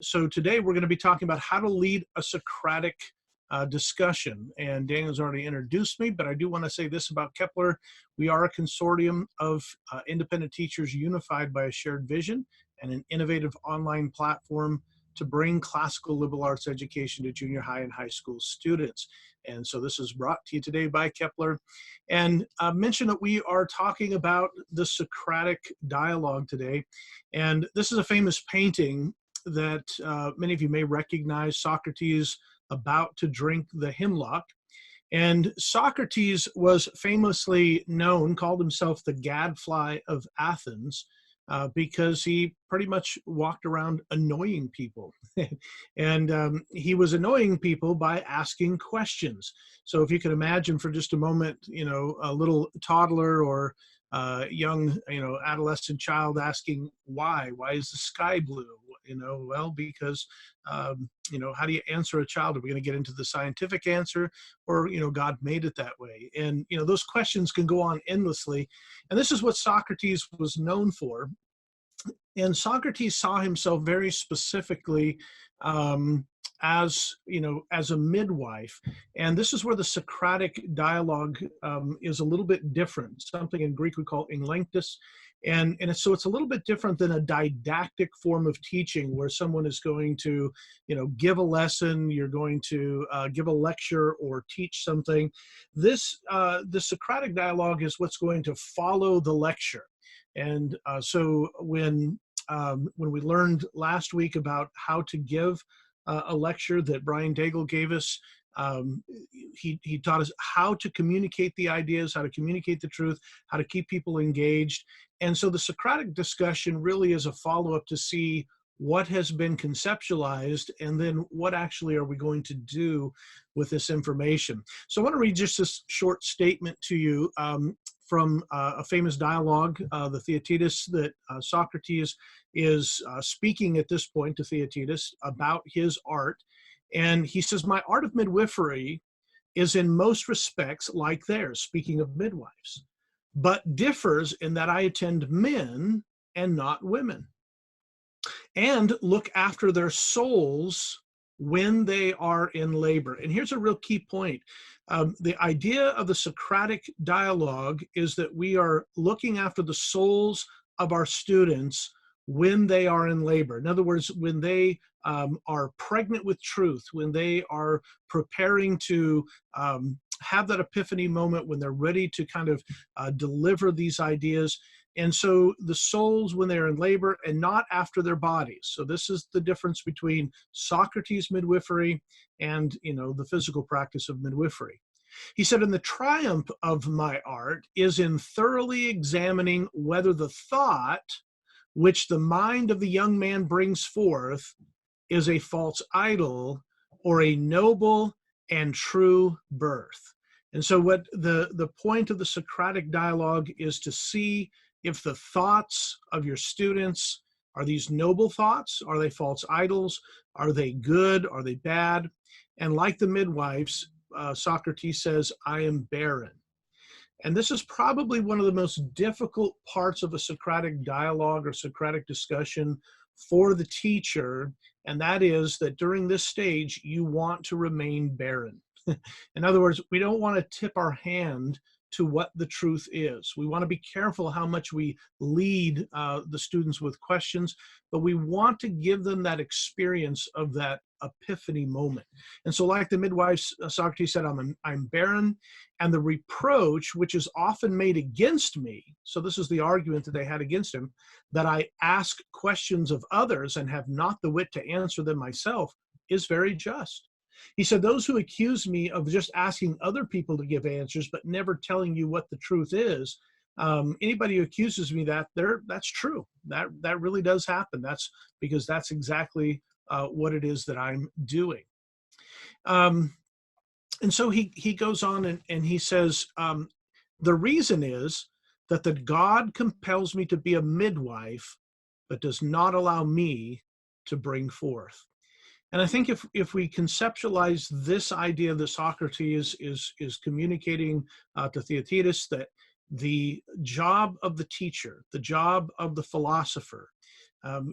So today we're going to be talking about how to lead a Socratic discussion. And Daniel's already introduced me, but I do want to say this about Kepler. We are a consortium of independent teachers unified by a shared vision and an innovative online platform to bring classical liberal arts education to junior high and high school students. And so this is brought to you today by Kepler. And mention that we are talking about the Socratic dialogue today. And this is a famous painting that many of you may recognize, Socrates about to drink the hemlock. And Socrates was famously known, called himself the gadfly of Athens, because he pretty much walked around annoying people. And he was annoying people by asking questions. So if you can imagine for just a moment, a little toddler or young, adolescent child asking why is the sky blue? Well, because, how do you answer a child? Are we going to get into the scientific answer, or, God made it that way? And, those questions can go on endlessly. And this is what Socrates was known for. And Socrates saw himself very specifically as a midwife. And this is where the Socratic dialogue is a little bit different, something in Greek we call enlenktis. And so it's a little bit different than a didactic form of teaching where someone is going to, give a lesson, you're going to give a lecture or teach something. The Socratic dialogue is what's going to follow the lecture. And so when we learned last week about how to give a lecture that Brian Daigle gave us, he taught us how to communicate the ideas, how to communicate the truth, how to keep people engaged. And so the Socratic discussion really is a follow-up to see what has been conceptualized and then what actually are we going to do with this information. So I want to read just this short statement to you from a famous dialogue, the Theaetetus, that Socrates is speaking at this point to Theaetetus about his art. And he says, "My art of midwifery is in most respects like theirs," speaking of midwives, "but differs in that I attend men and not women, and look after their souls when they are in labor." And here's a real key point. The idea of the Socratic dialogue is that we are looking after the souls of our students when they are in labor. In other words, when they are pregnant with truth, when they are preparing to have that epiphany moment, when they're ready to kind of deliver these ideas. And so the souls when they're in labor and not after their bodies. So this is the difference between Socrates' midwifery and, the physical practice of midwifery. He said, "And the triumph of my art is in thoroughly examining whether the thought which the mind of the young man brings forth is a false idol or a noble and true birth." And so what the point of the Socratic dialogue is to see if the thoughts of your students are these noble thoughts, are they false idols, are they good, are they bad? And like the midwives, Socrates says, "I am barren." And this is probably one of the most difficult parts of a Socratic dialogue or Socratic discussion for the teacher, and that is that during this stage, you want to remain barren. In other words, we don't want to tip our hand to what the truth is. We want to be careful how much we lead the students with questions, but we want to give them that experience of that epiphany moment. And so like the midwives, Socrates said, I'm barren, and the reproach, which is often made against me, so this is the argument that they had against him, that I ask questions of others and have not the wit to answer them myself, is very just. He said, "Those who accuse me of just asking other people to give answers, but never telling you what the truth is, anybody who accuses me that's true. That really does happen. That's because that's exactly what it is that I'm doing." And so he goes on and he says, "The reason is that the God compels me to be a midwife, but does not allow me to bring forth." And I think if we conceptualize this idea that Socrates is communicating to Theaetetus, that the job of the teacher, the job of the philosopher,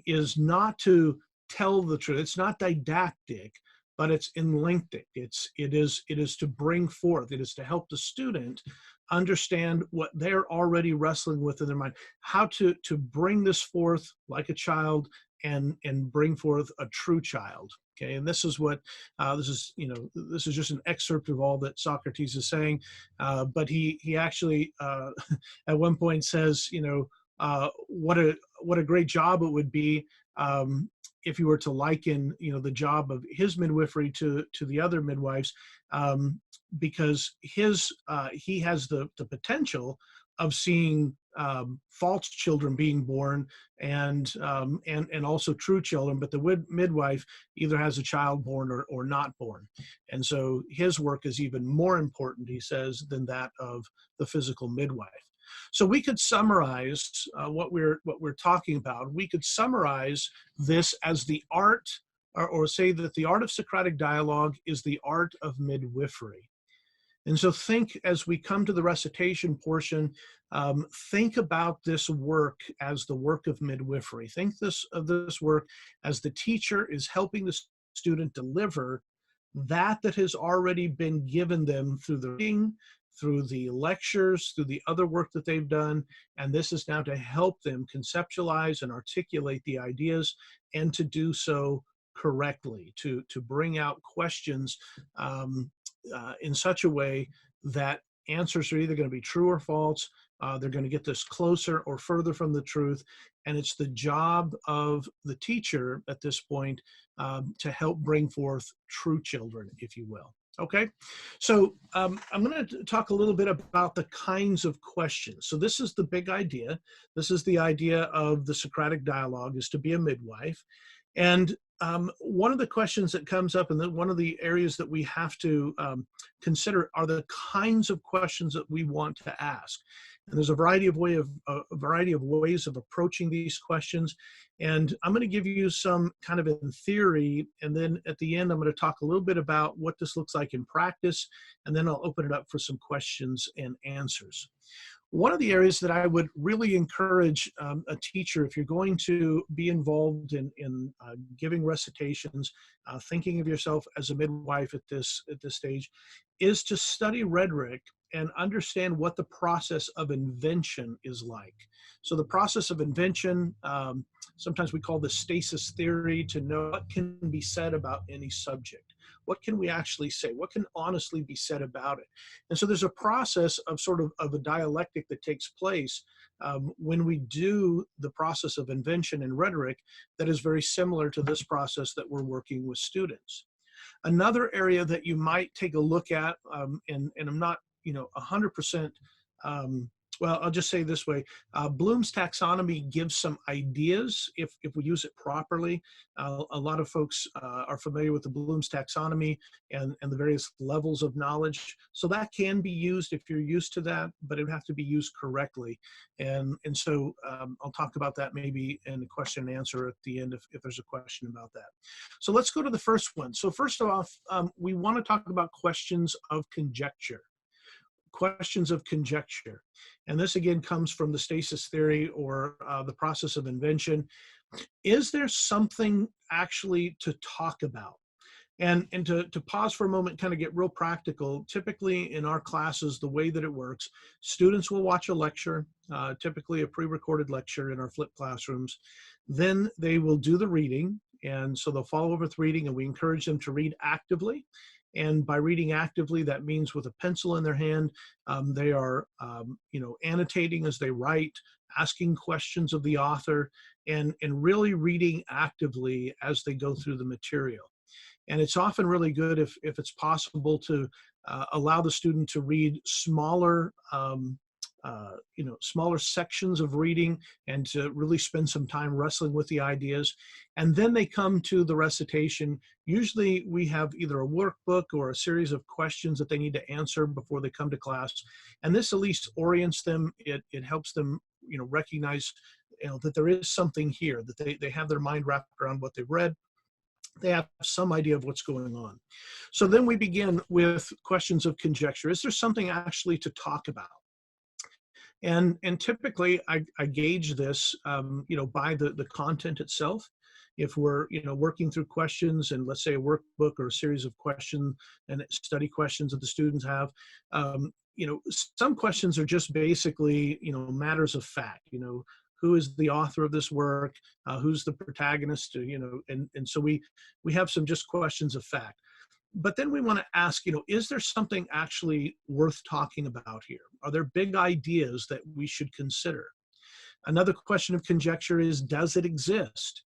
is not to tell the truth. It's not didactic, but it's enlinctic. It is to bring forth. It is to help the student understand what they're already wrestling with in their mind, how to bring this forth like a child, and bring forth a true child. Okay, and this is what this is just an excerpt of all that Socrates is saying, but he actually at one point says, what a great job it would be, if you were to liken, the job of his midwifery to the other midwives, because he has the potential of seeing false children being born, and also true children, but the midwife either has a child born or not born, and so his work is even more important, he says, than that of the physical midwife. So we could summarize what we're talking about. We could summarize this as the art, or say that the art of Socratic dialogue is the art of midwifery. And so think, as we come to the recitation portion, think about this work as the work of midwifery. Think of this work as the teacher is helping the student deliver that has already been given them through the reading, through the lectures, through the other work that they've done. And this is now to help them conceptualize and articulate the ideas, and to do so correctly, to bring out questions in such a way that answers are either going to be true or false. They're going to get this closer or further from the truth. And it's the job of the teacher at this point to help bring forth true children, if you will. Okay, so I'm going to talk a little bit about the kinds of questions. So this is the big idea. This is the idea of the Socratic dialogue, is to be a midwife. And one of the questions that comes up, and one of the areas that we have to consider, are the kinds of questions that we want to ask. And there's a variety of ways of approaching these questions. And I'm going to give you some kind of in theory, and then at the end, I'm going to talk a little bit about what this looks like in practice, and then I'll open it up for some questions and answers. One of the areas that I would really encourage a teacher, if you're going to be involved in giving recitations, thinking of yourself as a midwife at this stage, is to study rhetoric and understand what the process of invention is like. So the process of invention, sometimes we call this stasis theory, to know what can be said about any subject. What can we actually say? What can honestly be said about it? And so there's a process of a dialectic that takes place when we do the process of invention and rhetoric that is very similar to this process that we're working with students. Another area that you might take a look at, and I'm not 100%, well, I'll just say this way, Bloom's taxonomy gives some ideas if we use it properly. A lot of folks are familiar with the Bloom's taxonomy and the various levels of knowledge. So that can be used if you're used to that, but it would have to be used correctly. And so I'll talk about that maybe in the question and answer at the end if there's a question about that. So let's go to the first one. So first off, we want to talk about questions of conjecture. Questions of conjecture. And this again comes from the stasis theory, or the process of invention. Is there something actually to talk about? And to pause for a moment, kind of get real practical. Typically in our classes, the way that it works, students will watch a lecture, typically a pre-recorded lecture in our flipped classrooms. Then they will do the reading. And so they'll follow over with reading, and we encourage them to read actively. And by reading actively, that means with a pencil in their hand, they are, annotating as they write, asking questions of the author, and really reading actively as they go through the material. And it's often really good if it's possible to allow the student to read smaller smaller sections of reading, and to really spend some time wrestling with the ideas. And then they come to the recitation. Usually we have either a workbook or a series of questions that they need to answer before they come to class. And this at least orients them. It helps them, recognize, that there is something here, that they have their mind wrapped around what they've read. They have some idea of what's going on. So then we begin with questions of conjecture. Is there something actually to talk about? And typically I gauge this, by the content itself. if we're, working through questions and let's say a workbook or a series of questions and study questions that the students have, some questions are just basically, matters of fact, who is the author of this work, who's the protagonist, and so we have some just questions of fact. But then we want to ask, is there something actually worth talking about here? Are there big ideas that we should consider? Another question of conjecture is, does it exist?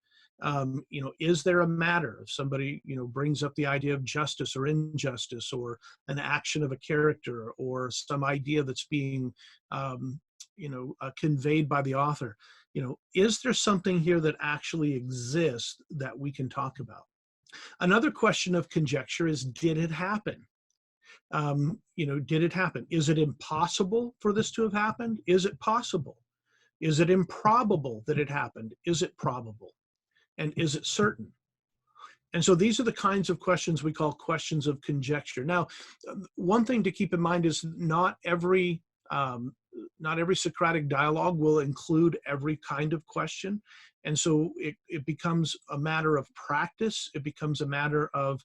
Is there a matter? If somebody, brings up the idea of justice or injustice, or an action of a character, or some idea that's being, conveyed by the author, is there something here that actually exists that we can talk about? Another question of conjecture is, did it happen? Did it happen? Is it impossible for this to have happened? Is it possible? Is it improbable that it happened? Is it probable? And is it certain? And so these are the kinds of questions we call questions of conjecture. Now, one thing to keep in mind is not every Socratic dialogue will include every kind of question. And so it becomes a matter of practice. It becomes a matter of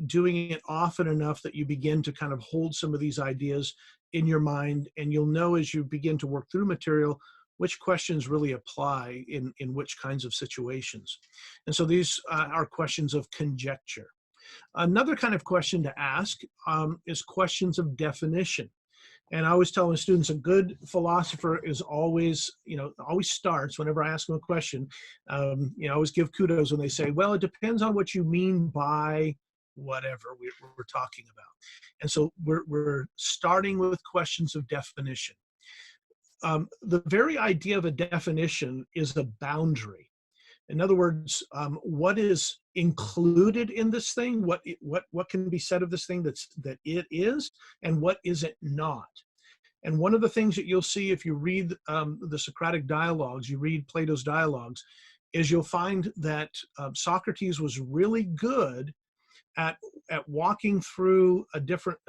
doing it often enough that you begin to kind of hold some of these ideas in your mind, and you'll know as you begin to work through material which questions really apply in which kinds of situations. And so these are questions of conjecture. Another kind of question to ask is questions of definition. And I always tell my students, a good philosopher is always, always starts whenever I ask them a question. I always give kudos when they say, well, it depends on what you mean by whatever we're talking about. And so we're starting with questions of definition. The very idea of a definition is a boundary. In other words, what is included in this thing, what can be said of this thing that it is, and what is it not? And one of the things that you'll see if you read the Socratic dialogues, you read Plato's dialogues, is you'll find that Socrates was really good at walking through a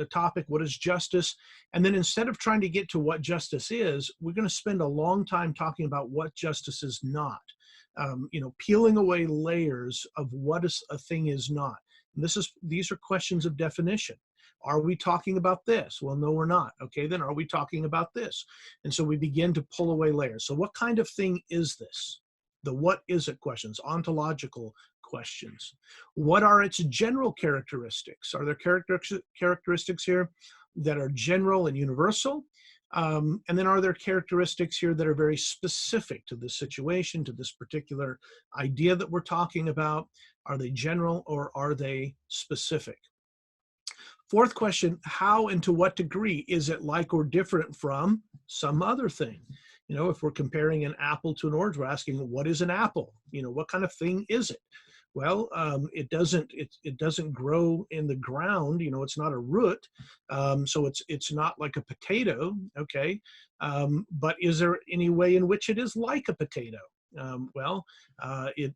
topic, what is justice, and then instead of trying to get to what justice is, we're going to spend a long time talking about what justice is not. Peeling away layers of what a thing is not. And these are questions of definition. Are we talking about this? Well, no, we're not. Okay, then are we talking about this? And so we begin to pull away layers. So what kind of thing is this? The what is it questions, ontological questions. What are its general characteristics? Are there characteristics here that are general and universal? And then are there characteristics here that are very specific to this situation, to this particular idea that we're talking about? Are they general or are they specific? Fourth question, how and to what degree is it like or different from some other thing? If we're comparing an apple to an orange, we're asking, what is an apple? What kind of thing is it? Well, it doesn't grow in the ground. It's not a root, so it's not like a potato. Okay, but is there any way in which it is like a potato? It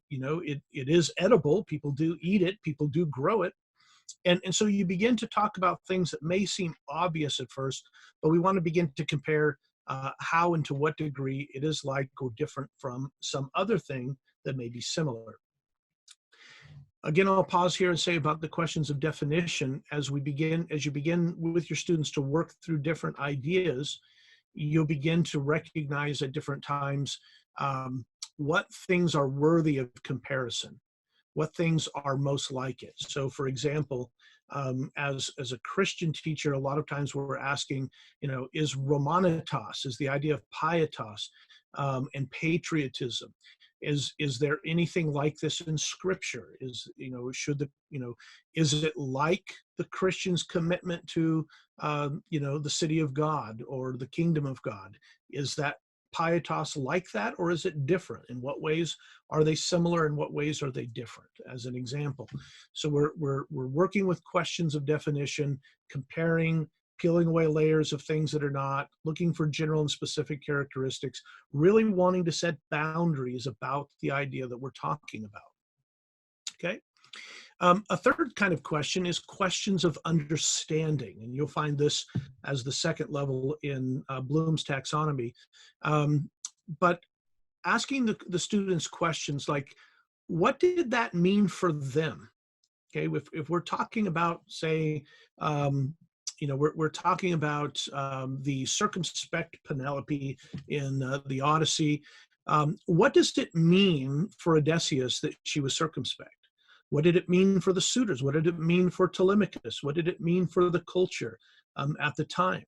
is edible. People do eat it. People do grow it. And so you begin to talk about things that may seem obvious at first, but we want to begin to compare how and to what degree it is like or different from some other thing that may be similar. Again, I'll pause here and say about the questions of definition. As you begin with your students to work through different ideas, you'll begin to recognize at different times what things are worthy of comparison, what things are most like it. So for example, as a Christian teacher, a lot of times we're asking, is Romanitas, is the idea of pietas and patriotism, is there anything like this in Scripture? Is it like the Christian's commitment to the city of God or the kingdom of God? Is that pietas like that, or is it different? In what ways are they similar? In what ways are they different? As an example, so we're working with questions of definition, comparing, peeling away layers of things that are not, looking for general and specific characteristics, really wanting to set boundaries about the idea that we're talking about. Okay. A third kind of question is questions of understanding, and you'll find this as the second level in Bloom's taxonomy. But asking the students questions like, what did that mean for them? Okay, if we're talking about, say, um, we're talking about the circumspect Penelope in the Odyssey. What does it mean for Odysseus that she was circumspect? What did it mean for the suitors? What did it mean for Telemachus? What did it mean for the culture at the time?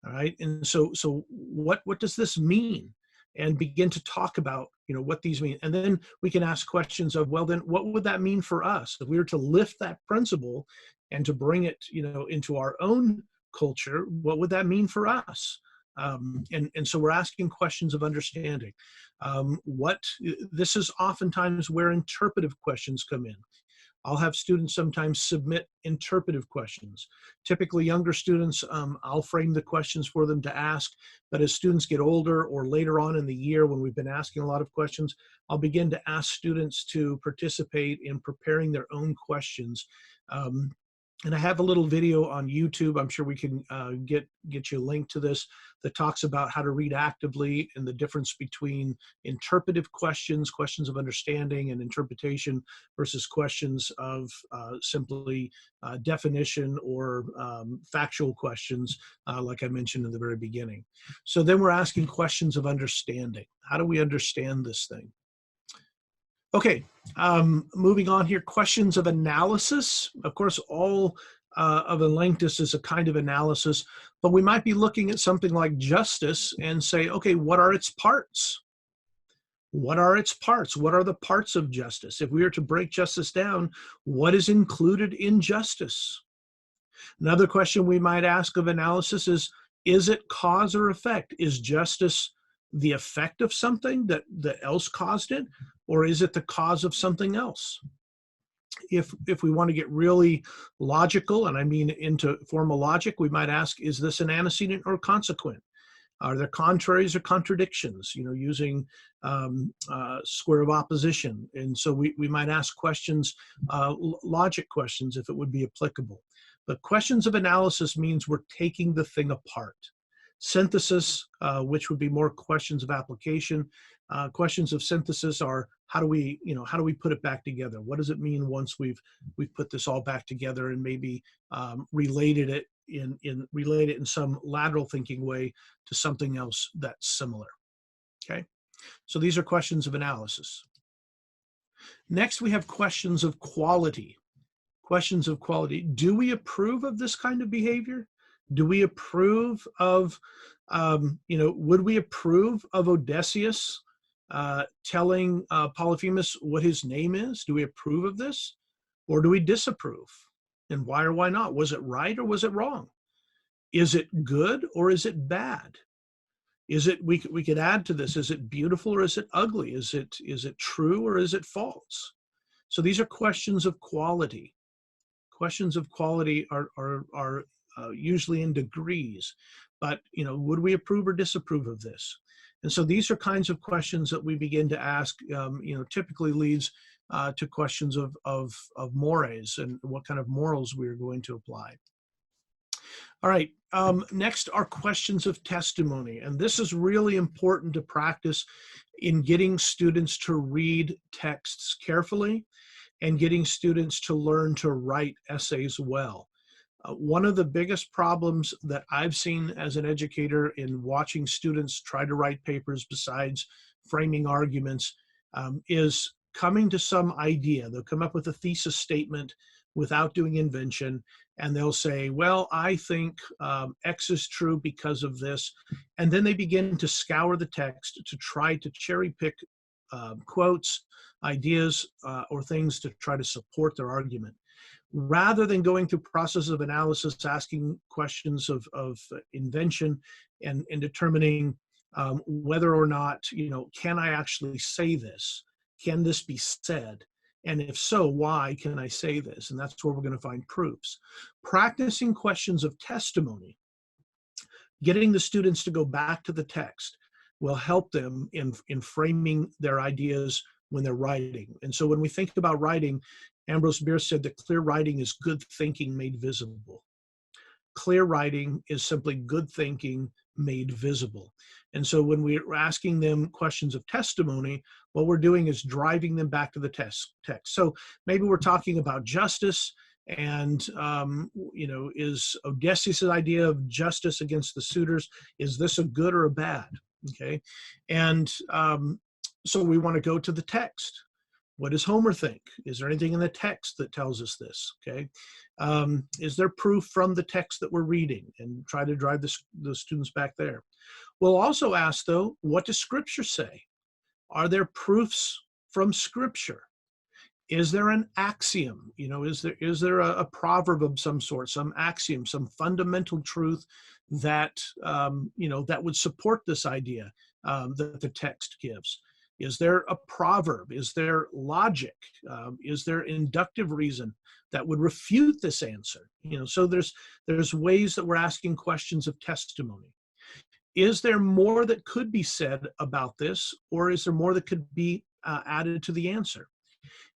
All right, and so what does this mean? And begin to talk about what these mean, and then we can ask questions of, well, then what would that mean for us if we were to lift that principle and to bring it into our own culture? What would that mean for us? And so we're asking questions of understanding. What This is oftentimes where interpretive questions come in. I'll have students sometimes submit interpretive questions. Typically younger students, I'll frame the questions for them to ask, but as students get older or later on in the year when we've been asking a lot of questions, I'll begin to ask students to participate in preparing their own questions. And I have a little video on YouTube. I'm sure we can get you a link to this that talks about how to read actively and the difference between interpretive questions, questions of understanding and interpretation, versus questions of simply definition or factual questions, like I mentioned in the very beginning. So then we're asking questions of understanding. How do we understand this thing? Okay, moving on here, questions of analysis. Of course, all of Enlinctus is a kind of analysis, but we might be looking at something like justice and say, okay, what are its parts? What are its parts? What are the parts of justice? If we were to break justice down, what is included in justice? Another question we might ask of analysis is it cause or effect? Is justice the effect of something that else caused it, or is it the cause of something else? If we want to get really logical, and I mean into formal logic, we might ask, is this an antecedent or consequent? Are there contraries or contradictions, using square of opposition? And so we might ask questions, logic questions, if it would be applicable. But questions of analysis means we're taking the thing apart. Synthesis, which would be more questions of application. Questions of synthesis are, how do we put it back together? What does it mean once we've put this all back together and maybe related it in some lateral thinking way to something else that's similar? Okay, so these are questions of analysis. Next, we have questions of quality. Questions of quality. Do we approve of this kind of behavior? Do we approve of, would we approve of Odysseus telling Polyphemus what his name is? Do we approve of this? Or do we disapprove? And why or why not? Was it right or was it wrong? Is it good or is it bad? Is it, we could add to this, is it beautiful or is it ugly? Is it true or is it false? So these are questions of quality. Questions of quality are usually in degrees, but would we approve or disapprove of this? And so these are kinds of questions that we begin to ask. Typically leads to questions of mores and what kind of morals we are going to apply. All right, next are questions of testimony, and this is really important to practice in getting students to read texts carefully and getting students to learn to write essays well. One of the biggest problems that I've seen as an educator in watching students try to write papers besides framing arguments is coming to some idea. They'll come up with a thesis statement without doing invention, and they'll say, well, I think X is true because of this. And then they begin to scour the text to try to cherry pick quotes, ideas, or things to try to support their argument. Rather than going through process of analysis, asking questions of invention and determining whether or not, can I actually say this? Can this be said? And if so, why can I say this? And that's where we're going to find proofs. Practicing questions of testimony, getting the students to go back to the text, will help them in framing their ideas when they're writing. And so when we think about writing, Ambrose Bierce said that clear writing is good thinking made visible. Clear writing is simply good thinking made visible. And so when we're asking them questions of testimony, what we're doing is driving them back to the text. So maybe we're talking about justice, and is Odysseus' idea of justice against the suitors, is this a good or a bad? Okay, and so we want to go to the text. What does Homer think? Is there anything in the text that tells us this? Okay, is there proof from the text that we're reading, and try to drive the students back there. We'll also ask, though, what does Scripture say? Are there proofs from Scripture? Is there an axiom? Is there a proverb of some sort, some axiom, some fundamental truth that that would support this idea that the text gives? Is there a proverb? Is there logic? Is there inductive reason that would refute this answer? So there's ways that we're asking questions of testimony. Is there more that could be said about this, or is there more that could be added to the answer?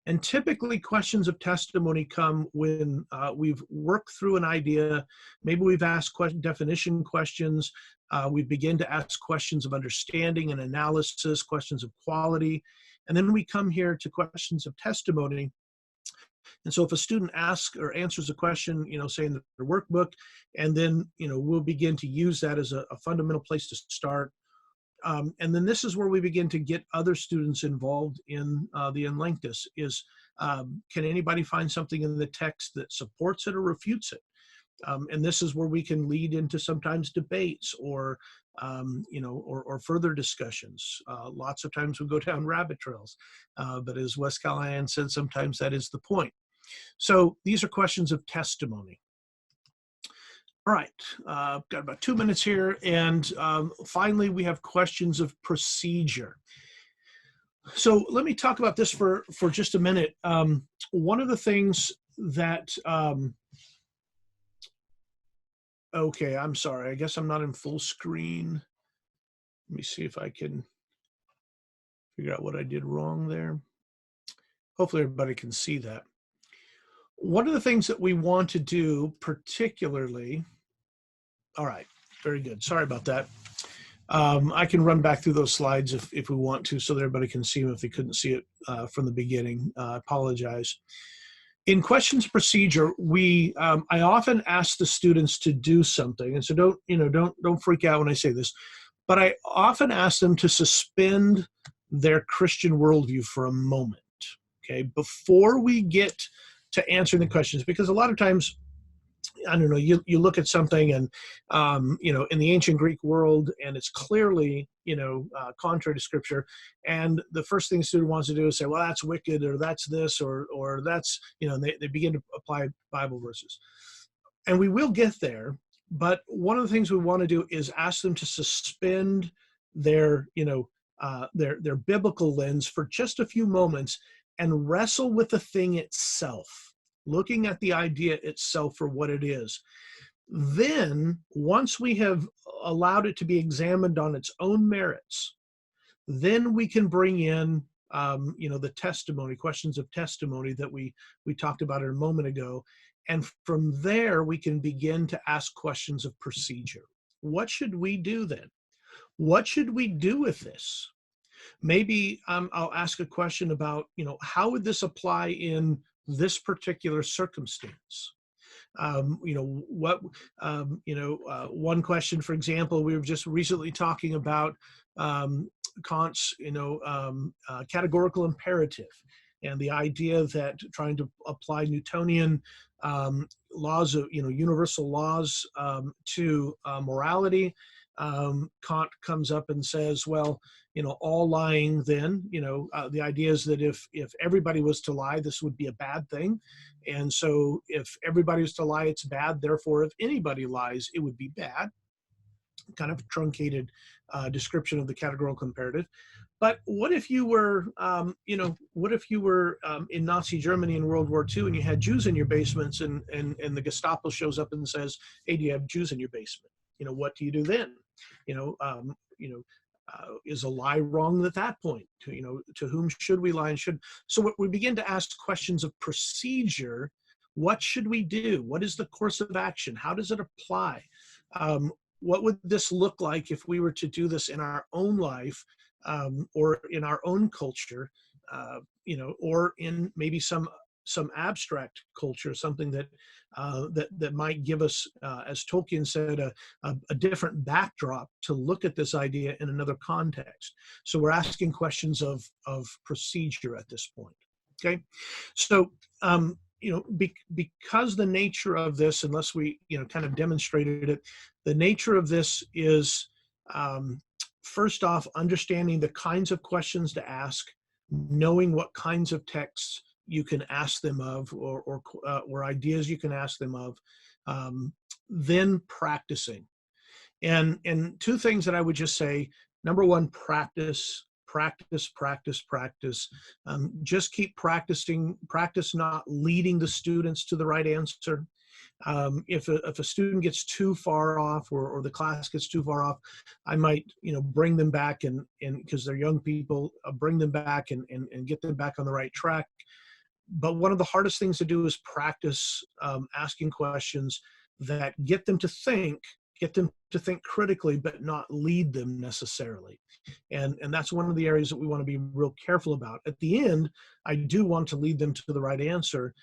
And typically questions of testimony come when we've worked through an idea, maybe we've asked definition questions, we begin to ask questions of understanding and analysis, questions of quality, and then we come here to questions of testimony. And so if a student asks or answers a question, say in their workbook, and then, we'll begin to use that as a fundamental place to start. And then this is where we begin to get other students involved in the Enlinctus is, can anybody find something in the text that supports it or refutes it? And this is where we can lead into sometimes debates or further discussions. Lots of times we go down rabbit trails, but as Wes Callahan said, sometimes that is the point. So these are questions of testimony. All right, got about 2 minutes here, and finally we have questions of procedure. So let me talk about this for just a minute. One of the things that, okay, I'm sorry, I guess I'm not in full screen. Let me see if I can figure out what I did wrong there. Hopefully everybody can see that. One of the things that we want to do particularly, all right, very good. Sorry about that. I can run back through those slides if we want to, so that everybody can see them if they couldn't see it from the beginning. I apologize. In questions procedure, I often ask the students to do something, and so don't freak out when I say this, but I often ask them to suspend their Christian worldview for a moment, okay, before we get to answering the questions, because a lot of times, I don't know, you look at something and, in the ancient Greek world, and it's clearly, contrary to Scripture. And the first thing the student wants to do is say, well, that's wicked, or that's this, or that's, they begin to apply Bible verses. And we will get there. But one of the things we want to do is ask them to suspend their biblical lens for just a few moments and wrestle with the thing itself, looking at the idea itself for what it is. Then, once we have allowed it to be examined on its own merits, then we can bring in, the testimony, questions of testimony that we talked about a moment ago. And from there, we can begin to ask questions of procedure. What should we do then? What should we do with this? Maybe I'll ask a question about, how would this apply in this particular circumstance? One question, for example, we were just recently talking about Kant's, categorical imperative, and the idea that trying to apply Newtonian laws of, universal laws to morality. Kant comes up and says, well, all lying then, the idea is that if everybody was to lie, this would be a bad thing. And so if everybody was to lie, it's bad. Therefore, if anybody lies, it would be bad. Kind of truncated description of the categorical imperative. But what if you were, in Nazi Germany in World War II, and you had Jews in your basements, and the Gestapo shows up and says, hey, do you have Jews in your basement? What do you do then? Is a lie wrong at that point? To whom should we lie and should? So we begin to ask questions of procedure what should we do? What is the course of action? How does it apply? What would this look like if we were to do this in our own life, or in our own culture, or in maybe some abstract culture, something that might give us, as Tolkien said, a different backdrop to look at this idea in another context. So we're asking questions of procedure at this point. Okay, so because the nature of this, unless we kind of demonstrated it, the nature of this is, first off, understanding the kinds of questions to ask, knowing what kinds of texts you can ask them of, or ideas you can ask them of, then practicing. And two things that I would just say: number one, practice, practice, practice, practice. Just keep practicing. Practice not leading the students to the right answer. If a student gets too far off, or the class gets too far off, I might bring them back, and because they're young people, bring them back and get them back on the right track. But one of the hardest things to do is practice asking questions that get them to think critically, but not lead them necessarily. And that's one of the areas that we want to be real careful about. At the end, I do want to lead them to the right answer,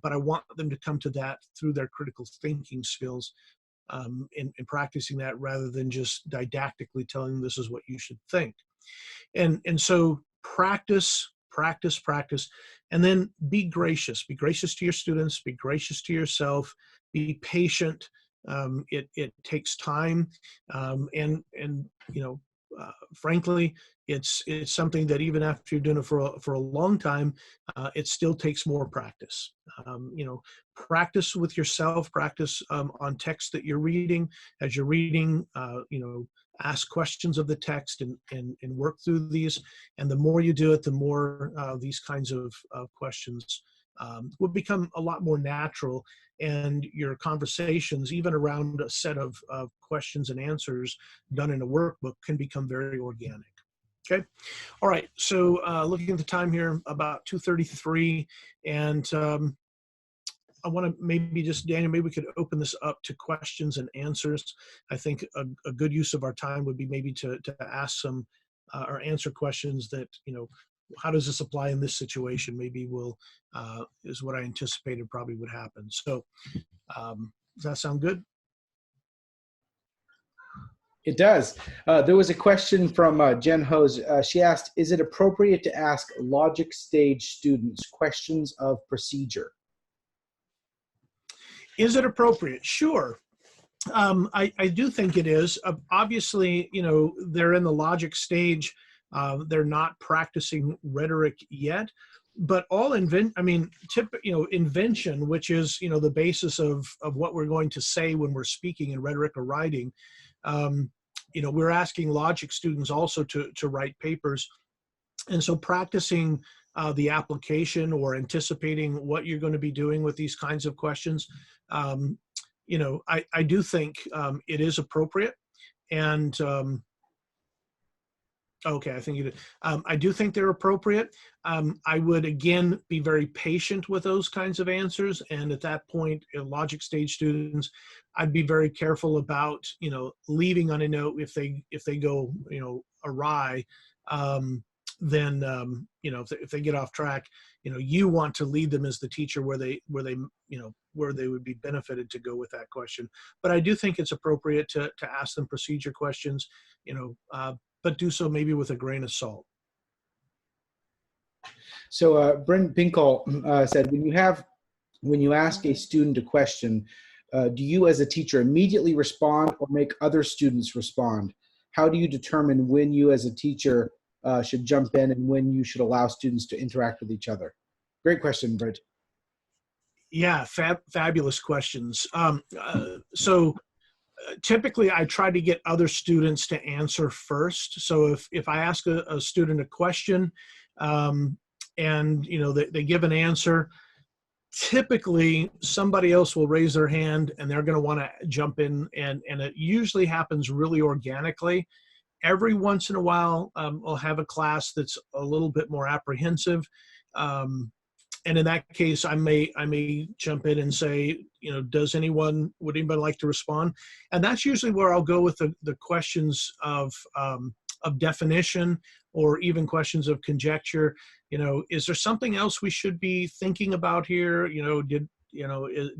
but I want them to come to that through their critical thinking skills, in practicing that, rather than just didactically telling them this is what you should think. And so practice, practice, practice, and then be gracious. Be gracious to your students, be gracious to yourself, be patient. It takes time, and frankly, it's something that even after you're doing it for a long time, it still takes more practice. Practice with yourself, practice on text that you're reading. As you're reading, ask questions of the text, and work through these. And the more you do it, the more these kinds of questions will become a lot more natural, and your conversations, even around a set of questions and answers done in a workbook, can become very organic. Okay. All right. So looking at the time here, about 2:33, and I want to maybe just, Daniel, maybe we could open this up to questions and answers. I think a good use of our time would be maybe to ask some or answer questions that, how does this apply in this situation? Maybe is what I anticipated probably would happen. So does that sound good? It does. There was a question from Jen Hose. She asked, is it appropriate to ask logic stage students questions of procedure? Is it appropriate? Sure. I do think it is. Obviously, they're in the logic stage. They're not practicing rhetoric yet, but all invention, which is, the basis of what we're going to say when we're speaking in rhetoric or writing. We're asking logic students also to write papers. And so practicing the application, or anticipating what you're going to be doing with these kinds of questions, I do think it is appropriate. And okay, I think you did. I do think they're appropriate. I would, again, be very patient with those kinds of answers. And at that point, logic stage students, I'd be very careful about, leaving on a note if they go, awry. Then, if they get off track, you want to lead them as the teacher where they would be benefited to go with that question. But I do think it's appropriate to ask them procedure questions, but do so maybe with a grain of salt. So Bryn Pinkel said, when you ask a student a question, do you as a teacher immediately respond or make other students respond? How do you determine when you as a teacher should jump in and when you should allow students to interact with each other? Great question, Brent. Yeah, fabulous questions. So typically I try to get other students to answer first. So if I ask a student a question, and they give an answer, typically somebody else will raise their hand and they're going to want to jump in, and it usually happens really organically. Every once in a while, I'll have a class that's a little bit more apprehensive, And in that case, I may jump in and say, you know, would anybody like to respond? And that's usually where I'll go with the questions of definition, or even questions of conjecture. You know, is there something else we should be thinking about here? You know, do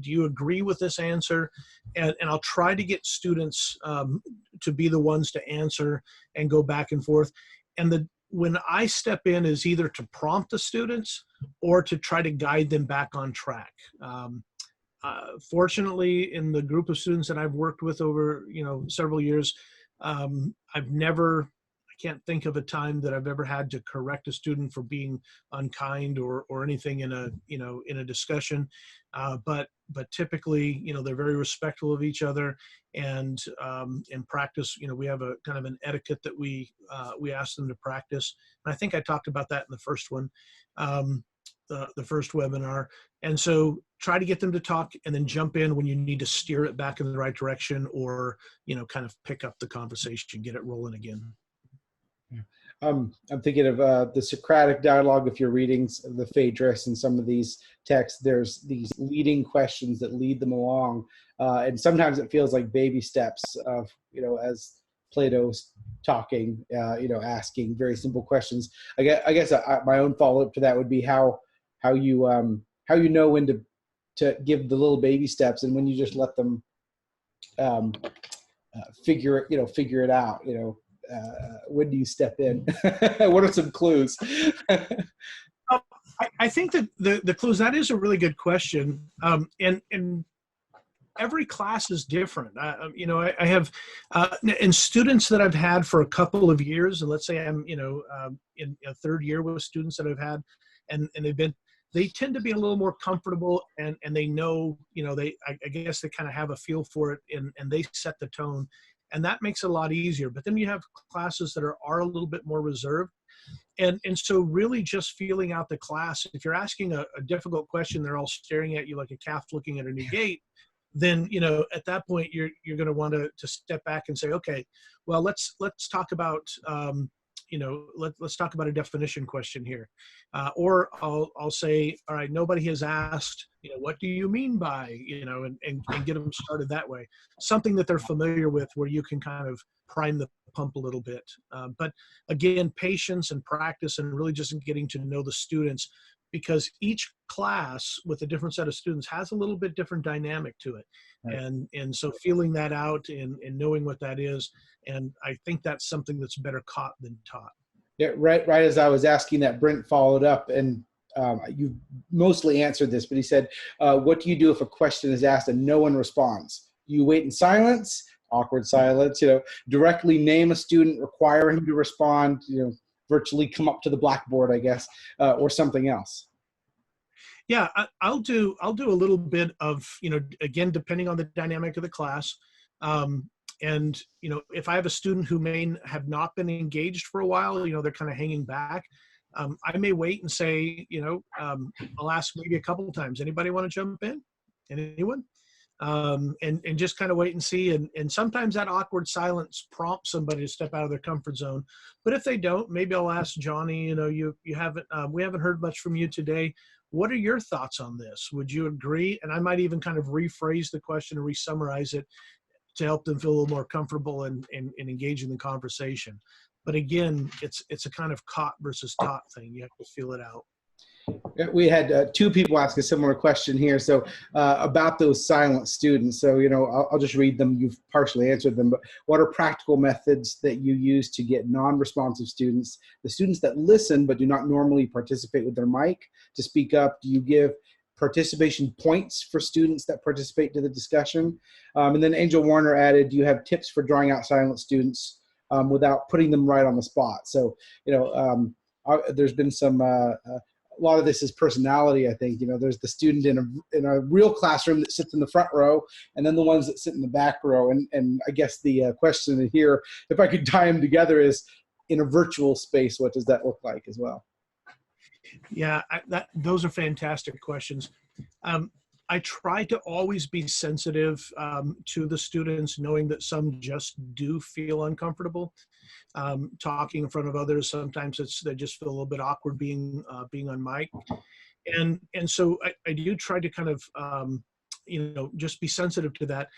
you agree with this answer? And I'll try to get students to be the ones to answer and go back and forth. And when I step in is either to prompt the students or to try to guide them back on track. Fortunately, in the group of students that I've worked with over, you know, several years, I can't think of a time that I've ever had to correct a student for being unkind or anything in a discussion. But typically, you know, they're very respectful of each other, and in practice, you know, we have a kind of an etiquette that we ask them to practice. And I think I talked about that in the first one, the first webinar. And so try to get them to talk, and then jump in when you need to steer it back in the right direction, or, you know, kind of pick up the conversation, get it rolling again. I'm thinking of the Socratic dialogue. If you're reading the Phaedrus and some of these texts, there's these leading questions that lead them along. And sometimes it feels like baby steps of, you know, as Plato's talking, you know, asking very simple questions. I guess my own follow-up to that would be how you know when to give the little baby steps, and when you just let them figure it out, you know. When do you step in? What are some clues? I think that the clues, that is a really good question. And every class is different. You know, I have, and students that I've had for a couple of years, and let's say I'm, you know, in a third year with students that I've had, and they tend to be a little more comfortable, and they know, you know, I guess they kind of have a feel for it, and they set the tone. And that makes it a lot easier. But then you have classes that are a little bit more reserved. And so really just feeling out the class. If you're asking a difficult question, they're all staring at you like a calf looking at a new gate, then, you know, at that point, you're going to want to step back and say, okay, well, let's talk about, you know, let's talk about a definition question here. Or I'll say, all right, nobody has asked, you know, what do you mean by, you know, and get them started that way. Something that they're familiar with, where you can kind of prime the pump a little bit. But again, patience and practice, and really just getting to know the students, because each class with a different set of students has a little bit different dynamic to it. Right. And so feeling that out and knowing what that is, and I think that's something that's better caught than taught. Yeah, right as I was asking that, Brent followed up, and you mostly answered this, but he said, what do you do if a question is asked and no one responds? You wait in silence, awkward silence, you know, directly name a student, require him to respond, you know, virtually come up to the blackboard, I guess, or something else. Yeah, I'll do a little bit of, you know, again, depending on the dynamic of the class. And, you know, if I have a student who may have not been engaged for a while, you know, they're kind of hanging back, I may wait and say, you know, I'll ask maybe a couple of times, anybody want to jump in? Anyone? And just kind of wait and see. And sometimes that awkward silence prompts somebody to step out of their comfort zone. But if they don't, maybe I'll ask Johnny, you know, you haven't, we haven't heard much from you today. What are your thoughts on this? Would you agree? And I might even kind of rephrase the question or re-summarize it to help them feel a little more comfortable and engage in the conversation. But again, it's a kind of caught versus taught thing. You have to feel it out. We had two people ask a similar question here. So about those silent students. So, you know, I'll just read them. You've partially answered them, but what are practical methods that you use to get non-responsive students, the students that listen but do not normally participate with their mic, to speak up? Do you give participation points for students that participate to the discussion? And then Angel Warner added, do you have tips for drawing out silent students without putting them right on the spot? So, you know, there's been some, a lot of this is personality, I think. You know, there's the student in a real classroom that sits in the front row, and then the ones that sit in the back row. And I guess the question here, if I could tie them together, is in a virtual space, what does that look like as well? Yeah, those are fantastic questions. I try to always be sensitive to the students, knowing that some just do feel uncomfortable talking in front of others. Sometimes they just feel a little bit awkward being on mic. And so I do try to kind of just be sensitive to that.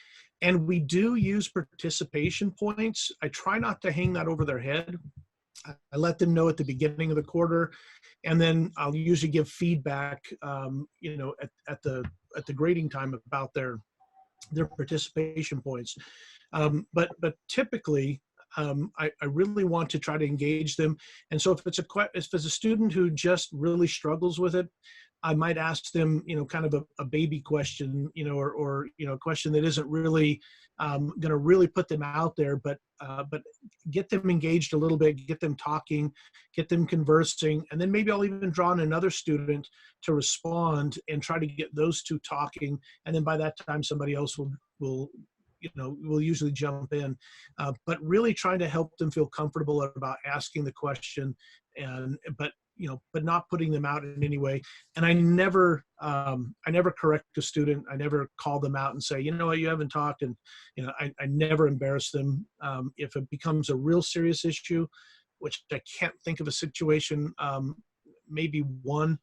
And we do use participation points. I try not to hang that over their head. I let them know at the beginning of the quarter, and then I'll usually give feedback, at the grading time about their participation points. But typically, I really want to try to engage them. And so if it's a student who just really struggles with it, I might ask them, kind of a baby question, or a question that isn't really going to really put them out there, but get them engaged a little bit, get them talking, get them conversing, and then maybe I'll even draw in another student to respond and try to get those two talking. And then by that time, somebody else will usually jump in, but really trying to help them feel comfortable about asking the question, but not putting them out in any way. And I never correct a student. I never call them out and say, you know what, you haven't talked. And, I never embarrass them. If it becomes a real serious issue, which I can't think of a situation, maybe one,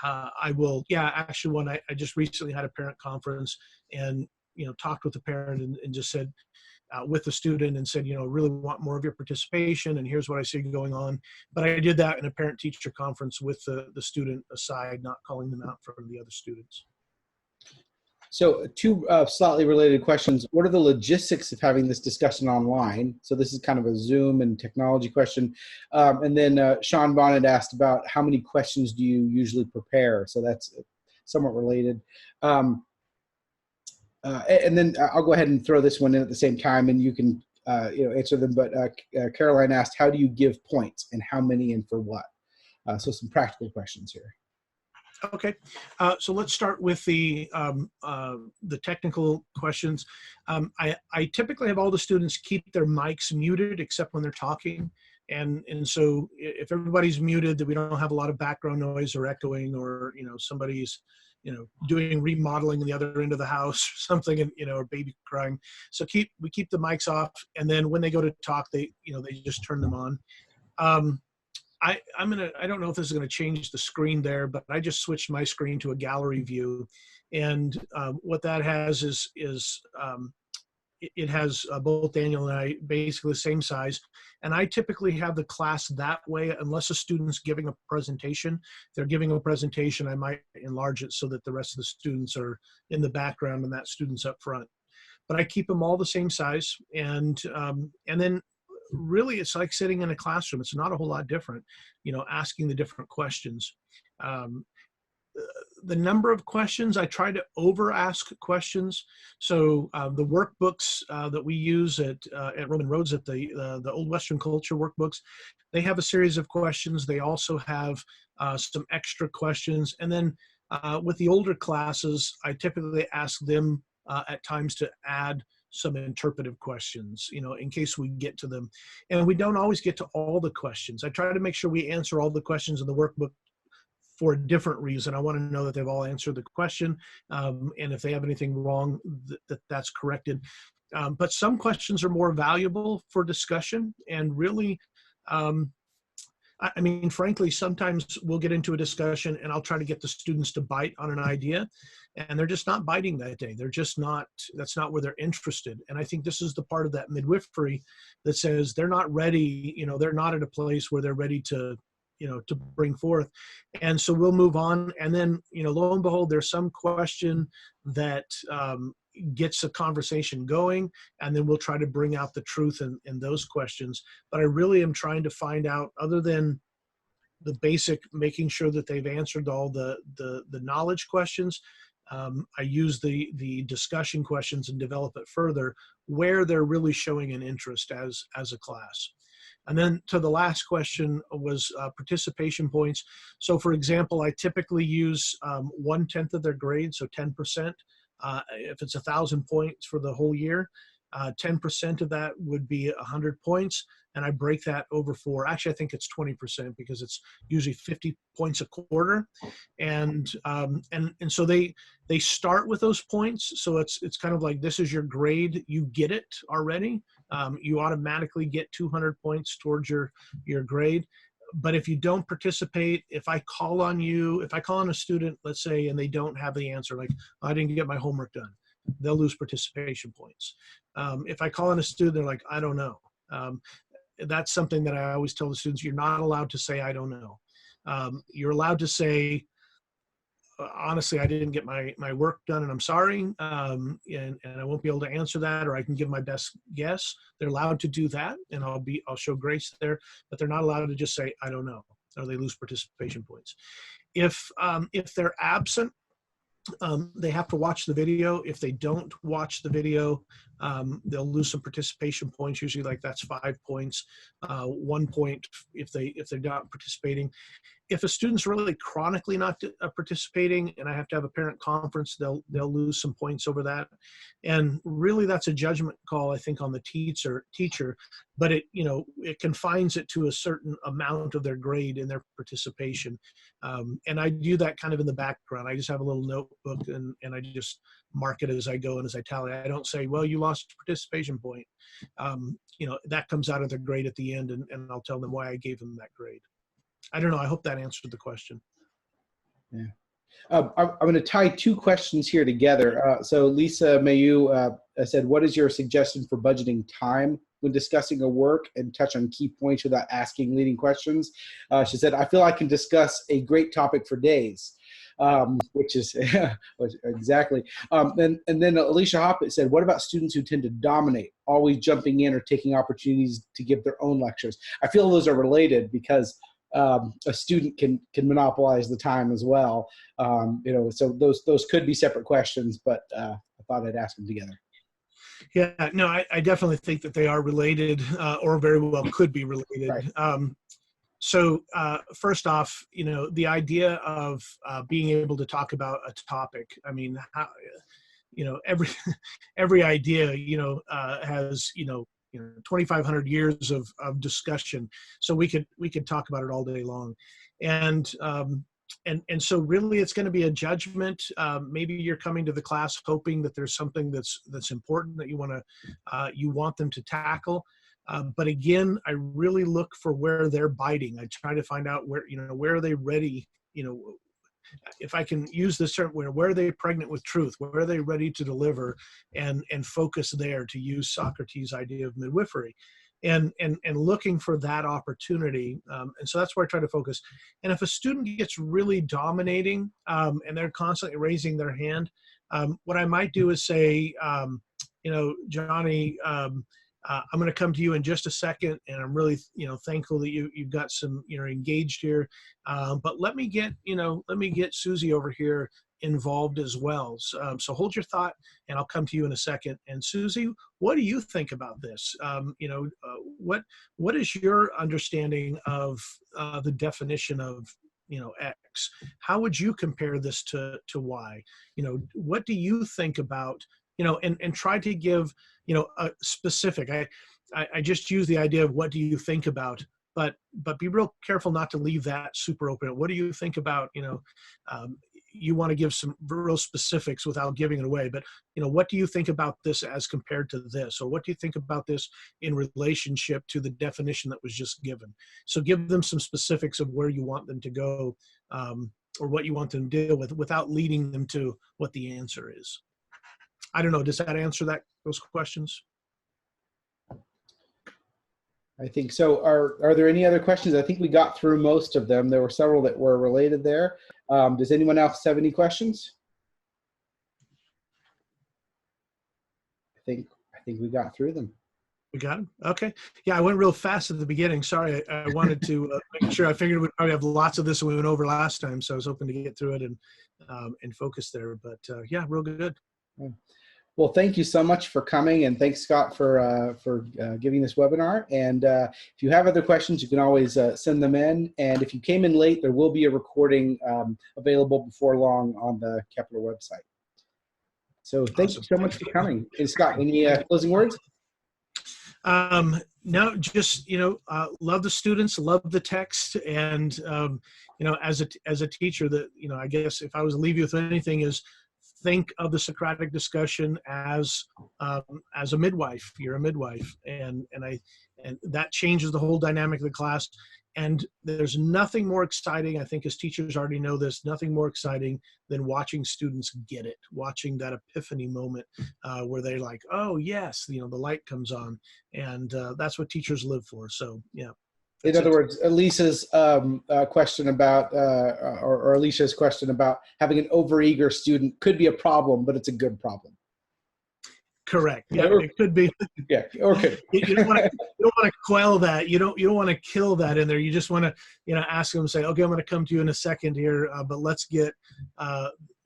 I will, yeah, actually one, I just recently had a parent conference and, talked with the parent and just said, with the student and said, really want more of your participation, and here's what I see going on. But I did that in a parent-teacher conference with the student aside, not calling them out in front of the other students. So two slightly related questions. What are the logistics of having this discussion online? So this is kind of a Zoom and technology question. And then Sean Bonnet asked about how many questions do you usually prepare? So that's somewhat related. And then I'll go ahead and throw this one in at the same time, and you can answer them. But Caroline asked, how do you give points, and how many, and for what? So some practical questions here. Okay, so let's start with the technical questions. I typically have all the students keep their mics muted except when they're talking. And so if everybody's muted, that we don't have a lot of background noise or echoing, or somebody's doing remodeling in the other end of the house or something, and or baby crying. So we keep the mics off, and then when they go to talk, they just turn them on. I don't know if this is gonna change the screen there, but I just switched my screen to a gallery view, and what that has is it has both Daniel and I basically the same size. And I typically have the class that way unless a student's giving a presentation. If they're giving a presentation, I might enlarge it so that the rest of the students are in the background and that student's up front. But I keep them all the same size. And then really it's like sitting in a classroom. It's not a whole lot different, asking the different questions. The number of questions, I try to over ask questions. So the workbooks that we use at Roman Roads, at the Old Western Culture workbooks, they have a series of questions. They also have some extra questions. And then with the older classes, I typically ask them at times to add some interpretive questions, in case we get to them. And we don't always get to all the questions. I try to make sure we answer all the questions in the workbook for a different reason. I want to know that they've all answered the question, and if they have anything wrong, that's corrected. But some questions are more valuable for discussion, and really, frankly, sometimes we'll get into a discussion and I'll try to get the students to bite on an idea, and they're just not biting that day. They're just not, that's not where they're interested. And I think this is the part of that midwifery that says they're not ready, they're not at a place where they're ready to bring forth. And so we'll move on. And then, lo and behold, there's some question that gets a conversation going, and then we'll try to bring out the truth in those questions. But I really am trying to find out, other than the basic, making sure that they've answered all the knowledge questions, I use the discussion questions and develop it further where they're really showing an interest as a class. And then to the last question was participation points. So for example, I typically use 1/10 of their grade, so 10%. If it's 1,000 points for the whole year, 10% of that would be 100 points. And I break that over four. Actually, I think it's 20% because it's usually 50 points a quarter. And so they start with those points. So it's kind of like, this is your grade. You get it already. You automatically get 200 points towards your grade. but if you don't participate, if I call on you, if I call on a student, let's say, and they don't have the answer, like I didn't get my homework done, they'll lose participation points. If I call on a student, they're like, I don't know. That's something that I always tell the students, you're not allowed to say, I don't know. You're allowed to say, honestly, I didn't get my work done and I'm sorry, and I won't be able to answer that, or I can give my best guess. They're allowed to do that, and I'll show grace there, but they're not allowed to just say, I don't know, or they lose participation points. If they're absent, they have to watch the video. If they don't watch the video, they'll lose some participation points. Usually, like that's 5 points, 1 point if they're not participating. If a student's really chronically not participating, and I have to have a parent conference, they'll lose some points over that. And really, that's a judgment call, I think, on the teacher. But it confines it to a certain amount of their grade in their participation. And I do that kind of in the background. I just have a little notebook, and I just mark it as I go and as I tally. I don't say, well, you lost a participation point. That comes out of their grade at the end, and I'll tell them why I gave them that grade. I don't know. I hope that answered the question. Yeah. I'm going to tie two questions here together. So Lisa Mayu said, what is your suggestion for budgeting time when discussing a work, and touch on key points without asking leading questions? She said, I feel I can discuss a great topic for days, which is exactly. And then Alicia Hoppett said, what about students who tend to dominate, always jumping in or taking opportunities to give their own lectures? I feel those are related because a student can monopolize the time as well. So those could be separate questions, but I thought I'd ask them together. Yeah, no, I definitely think that they are related, or very well could be related. Right. So first off, the idea of being able to talk about a topic. I mean, every idea, has 2,500 years of discussion. So we could talk about it all day long. And so really it's going to be a judgment. Maybe you're coming to the class hoping that there's something that's important that you want them to tackle. But again, I really look for where they're biting. I try to find out where are they ready, if I can use this term, where are they pregnant with truth? Where are they ready to deliver, and focus there, to use Socrates' idea of midwifery, and looking for that opportunity. And so that's where I try to focus. And if a student gets really dominating, and they're constantly raising their hand, what I might do is say, Johnny, I'm going to come to you in just a second, and I'm really, thankful that you've got some, engaged here. But let me get Susie over here involved as well. So hold your thought, and I'll come to you in a second. And Susie, what do you think about this? What is your understanding of the definition of X? How would you compare this to Y? What do you think about? And try to give, a specific. I just use the idea of what do you think about, but be real careful not to leave that super open. What do you think about, you want to give some real specifics without giving it away, but, what do you think about this as compared to this? Or what do you think about this in relationship to the definition that was just given? So give them some specifics of where you want them to go, or what you want them to deal with, without leading them to what the answer is. I don't know. Does that answer those questions? I think so. Are there any other questions? I think we got through most of them. There were several that were related there. Does anyone else have any questions? I think we got through them. We got them? Okay. Yeah, I went real fast at the beginning. Sorry, I wanted to make sure. I figured we'd probably have lots of this we went over last time, so I was hoping to get through it and focus there. But yeah, real good. Well, thank you so much for coming, and thanks, Scott, for giving this webinar. And if you have other questions, you can always send them in. And if you came in late, there will be a recording available before long on the Kepler website. So thank you so much for coming. And Scott, any closing words? No, just, love the students, love the text. And, as a teacher, that, I guess if I was to leave you with anything, is think of the Socratic discussion as a midwife. You're a midwife, and that changes the whole dynamic of the class. And there's nothing more exciting, I think as teachers already know this, nothing more exciting than watching students get it, watching that epiphany moment where they're like, oh yes, the light comes on. And that's what teachers live for. So yeah. In other words, Lisa's question about, or Alicia's question about having an overeager student could be a problem, but it's a good problem. Correct. Yeah, it could be. Yeah. Okay. You don't want to quell that. You don't want to kill that in there. You just want to ask them, say, okay, I'm going to come to you in a second here, but let's get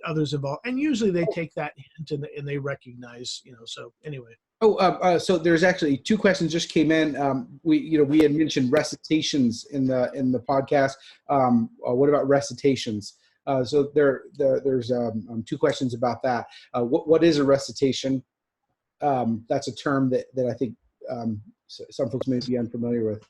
others involved. And usually they take that hint and they recognize. So anyway. Oh, so there's actually two questions just came in. We had mentioned recitations in the podcast. What about recitations? So there's two questions about that. What is a recitation? That's a term that I think some folks may be unfamiliar with.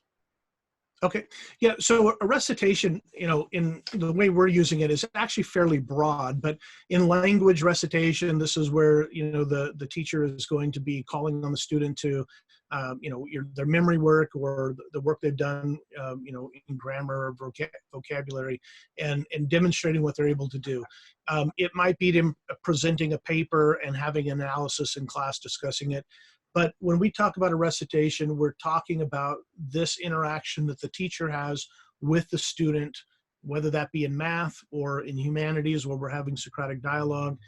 Okay. Yeah. So a recitation, in the way we're using it is actually fairly broad, but in language recitation, this is where, the teacher is going to be calling on the student to, their memory work or the work they've done, in grammar or vocabulary and demonstrating what they're able to do. It might be them presenting a paper and having analysis in class discussing it. But when we talk about a recitation, we're talking about this interaction that the teacher has with the student, whether that be in math or in humanities where we're having Socratic dialogue,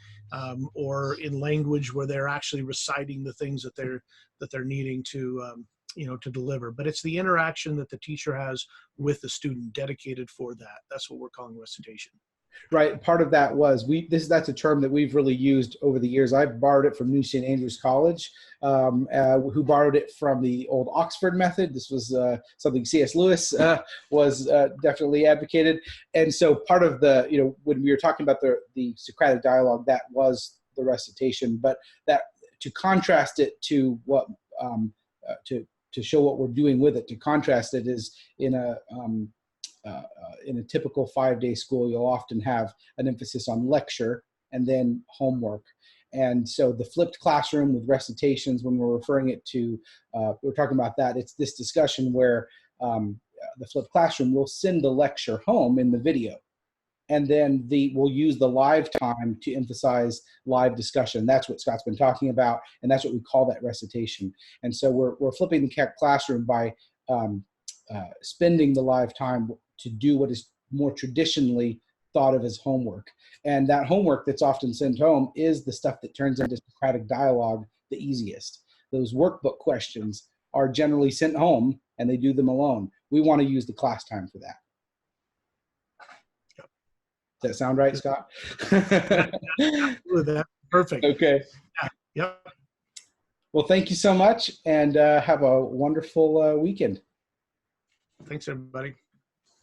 or in language where they're actually reciting the things that they're needing to to deliver. But it's the interaction that the teacher has with the student dedicated for that. That's what we're calling recitation. Right. Part of that was that's a term that we've really used over the years. I borrowed it from New St. Andrews College, who borrowed it from the old Oxford method. This was something C.S. Lewis was definitely advocated. And so part of the, when we were talking about the Socratic dialogue, that was the recitation, but that to contrast it to what, to show what we're doing with it, to contrast it is in a typical 5-day school, you'll often have an emphasis on lecture and then homework. And so the flipped classroom with recitations, when we're referring it to, we're talking about that, it's this discussion where the flipped classroom will send the lecture home in the video. And then we'll use the live time to emphasize live discussion. That's what Scott's been talking about, and that's what we call that recitation. And so we're flipping the classroom by spending the live time to do what is more traditionally thought of as homework. And that homework that's often sent home is the stuff that turns into Socratic dialogue the easiest. Those workbook questions are generally sent home and they do them alone. We want to use the class time for that. Does that sound right, Scott? That's perfect. Okay. Yeah. Yep. Well, thank you so much, and have a wonderful weekend. Thanks, everybody.